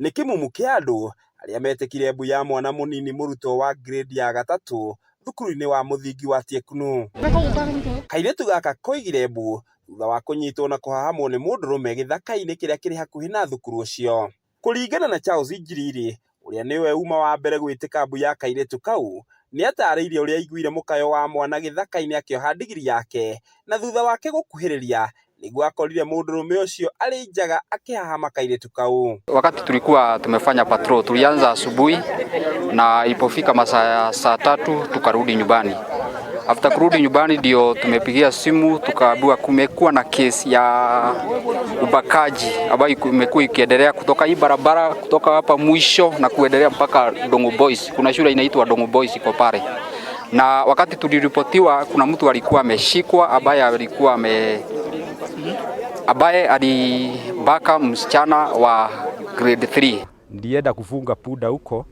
nĩ kĩmumu kĩa andũ arĩa metekire mbu ya mwana mũnini mũrutwo wa grade ya gatatũ thukuru-inĩ wa mũthingi wa Tiekunu. Kairĩtu gaka koigire mbu thutha wa kũnyitwo na kũhahamwo nĩ mũndũrũme gĩthaka-inĩ kĩrĩa kĩrĩ hakuhĩ na thukuru ũcio. Kũringana na Charles Njiriri, ũrĩa nĩwe uma wa mbere gwĩtĩka mbu ya kairĩtu kau, nĩ atarĩirie ũrĩa aiguire mũkayo wa mwana gĩthaka-inĩ akĩoha ndigiri yake, na thutha wake gũkuhĩrĩria nĩguo akorire mũndũrũme ũcio arĩ njaga akĩhahama kairĩtu kau. Wakati tulikuwa tumefanya patrol, tulianza asubuhi na ilipofika masaa ya saa 3 tukarudi nyumbani. After kurudi nyumbani ndio tumepigia simu tukaambiwa kumekuwa na kesi ya ubakaji ambayo imekuwa ikiendelea kutoka hii barabara kutoka hapa mwisho na kuendelea mpaka Dongo Boys. Kuna shule inaitwa Dongo Boys iko pale. Na wakati tuliripotiwa kuna mtu alikuwa ameshikwa ambaye alibaka msichana wa grade 3. Ndienda kufunga puda huko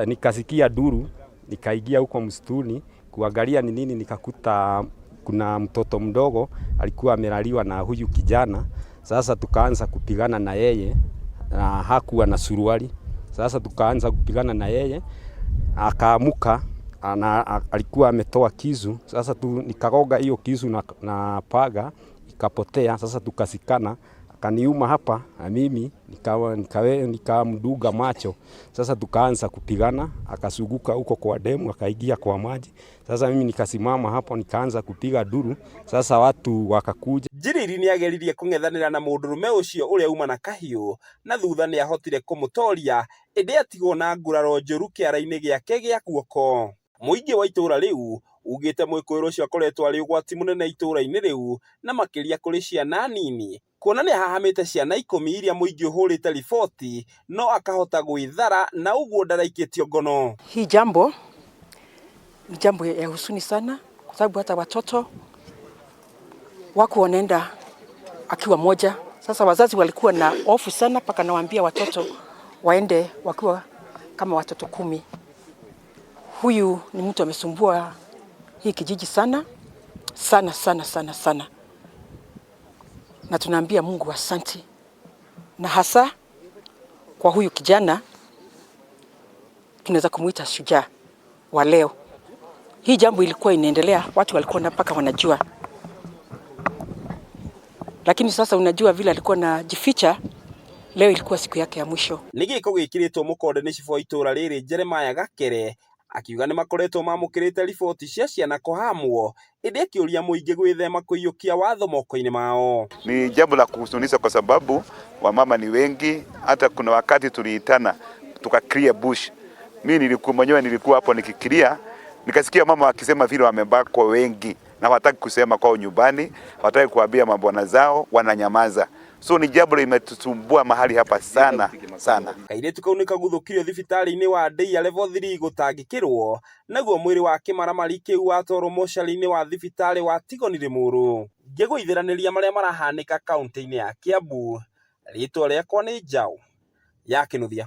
nikasikia duru, nikaingia huko msituni kuangalia ni nini, nikakuta kuna mtoto mdogo alikuwa amelaliwa na huyu kijana. Sasa tukaanza kupigana na yeye, na hakuwa na suruali. Sasa tukaanza kupigana na yeye, akaamuka alikuwa ametoa kisu. Sasa nikagoga hiyo kisu na paga ikapotea. Sasa tukasikana, akaniuma hapa na mimi nikamduga macho. Sasa tukaanza kupigana, akasuguka huko kwa demu, akaingia kwa maji. Sasa mimi nikasimama hapo nikaanza kupiga duru. Sasa watu wakakuja. Njiriri nĩ ageririe kũng'ethanĩra na mũndũrũme ũcio ũrĩa uma na kahiũ, na thutha nĩ ahotire kũmũtoria, ĩndĩ atigwo na nguraro njũru kĩara-inĩ gĩake gĩa guoko. Mũingĩ wa itũũra rĩu ugĩte mwĩkũĩrwo ũcio akoretwo arĩ ũgwati mũnene itũũra-inĩ rĩu, na makĩria kũrĩ ciana nini. Kuona nĩ ahahamĩte ciana 10 iria mũingĩ ũhũrĩte riboti, no akahota gwĩthara na ũguo ndaraikĩtio ngono. Hii jambo ni jambo ya huzuni sana, kwa sababu hata watoto wako wanaenda akiwa moja. Sasa wazazi walikuwa na hofu sana, paka nawaambia watoto waende wakiwa kama watoto 10. Huyu ni mtu amesumbua hii kijiji sana sana sana sana sana, na tunaambia Mungu asante, na hasa kwa huyu kijana tunaweza kumuita shujaa wa leo. Hii jambo ilikuwa inaendelea, watu walikuwa mpaka wanajua, lakini sasa unajua vile alikuwa anajificha. Leo ilikuwa siku yake ya mwisho. Nĩ gĩko gĩkĩrĩtwo mũkonde nĩ cibũ wa itũũra rĩrĩ Jeremiah Gakere, akiuga nĩ makoretwo mamũkĩrĩte riboti cia ciana kũhamwo, ĩndĩ akĩũria mũingĩ gwĩthema kũiyũkia watho moko-inĩ mao. Ni jambo la kuhuzunisha kwa sababu wamama ni wengi. Hata kuna wakati tuliitana tukaclear bush. Mimi nilikuwa hapo nikikilia, nikasikia mama wakisema vile wamebakwa wengi na hawataki kusema kwao nyumbani, hawataki kuambia mabwana zao, wananyamaza. So ni jambo limetusumbua mahali hapa sana sana. Kairĩtu kau nĩ kaguthũkirio thibitarĩ-inĩ wa Deia level 3 gũtangĩkĩrwo, naguo mwĩrĩ wa kĩmaramari kĩu watwarwo mocarĩ-inĩ wa thibitarĩ wa Tigoni Limuru. Ngĩgũithĩranĩria marĩa marahanĩka kaunti-inĩ ya Kiambu, rĩtwa rĩakwa nĩ Njaũ ya Kĩnuthia.